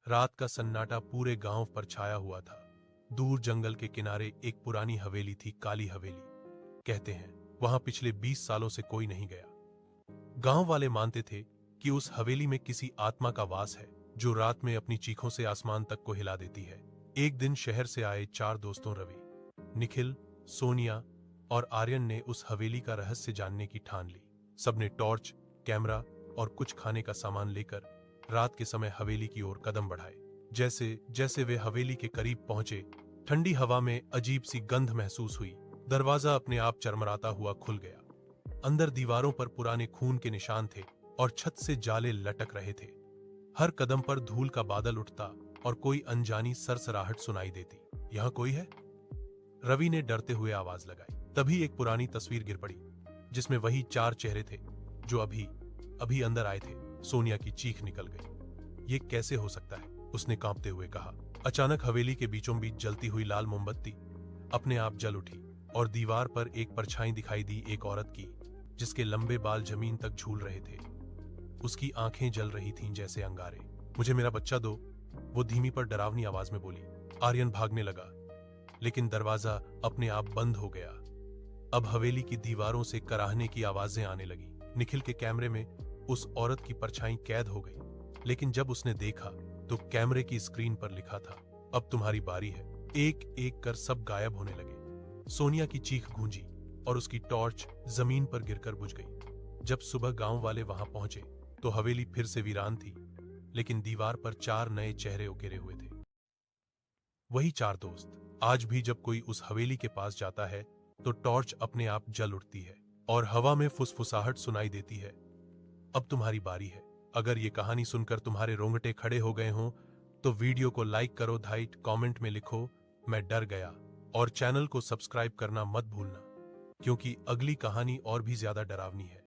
रात का सन्नाटा पूरे गांव पर छाया हुआ था। दूर जंगल के किनारे एक पुरानी हवेली थी, काली हवेली। कहते हैं वहां पिछले 20 सालों से कोई नहीं गया। गांव वाले मानते थे कि उस हवेली में किसी आत्मा का वास है जो रात में अपनी चीखों से आसमान तक को हिला देती है। एक दिन शहर से आए 4 दोस्तों रवि, निखिल, सोनिया और आर्यन ने उस हवेली का रहस्य जानने की ठान ली। सबने टॉर्च, कैमरा और कुछ खाने का सामान लेकर रात के समय हवेली की ओर कदम बढ़ाए। जैसे जैसे वे हवेली के करीब पहुंचे, ठंडी हवा में अजीब सी गंध महसूस हुई। दरवाजा अपने आप चरमराता हुआ खुल गया। अंदर दीवारों पर पुराने खून के निशान थे और छत से जाले लटक रहे थे। हर कदम पर धूल का बादल उठता और कोई अनजानी सरसराहट सुनाई देती। यहां कोई है? रवि ने डरते हुए आवाज लगाई। तभी एक पुरानी तस्वीर गिर पड़ी, जिसमें वही 4 चेहरे थे जो अभी अभी अंदर आए थे। सोनिया की चीख निकल गई। ये कैसे हो सकता है? उसने कांपते हुए कहा। अचानक हवेली के बीचों बीच जलती हुई लाल मोमबत्ती अपने आप जल उठी और दीवार पर एक परछाई दिखाई दी, एक औरत की, जिसके लंबे बाल जमीन तक झूल रहे थे। उसकी आंखें जल रही थीं जैसे अंगारे। मुझे मेरा बच्चा दो, वो धीमी पर डरावनी आवाज में बोली। आर्यन भागने लगा, लेकिन दरवाजा अपने आप बंद हो गया। अब हवेली की दीवारों से कराहने की आवाजें आने लगी। निखिल के कैमरे में उस औरत की परछाई कैद हो गई, लेकिन जब उसने देखा तो कैमरे की स्क्रीन पर लिखा था, अब तुम्हारी बारी है। एक एक कर सब गायब होने लगे। सोनिया की चीख गूंजी और उसकी टॉर्च जमीन पर गिरकर बुझ गई। जब सुबह गांव वाले वहां पहुंचे तो हवेली फिर से वीरान थी, लेकिन दीवार पर 4 नए चेहरे उकेरे हुए थे। वही 4 दोस्त। आज भी जब कोई उस हवेली के पास जाता है तो टॉर्च अपने आप जल उठती है और हवा में फुसफुसाहट सुनाई देती है। अब तुम्हारी बारी है। अगर ये कहानी सुनकर तुम्हारे रोंगटे खड़े हो गए हों तो वीडियो को लाइक करो, कमेंट में लिखो मैं डर गया, और चैनल को सब्सक्राइब करना मत भूलना, क्योंकि अगली कहानी और भी ज्यादा डरावनी है।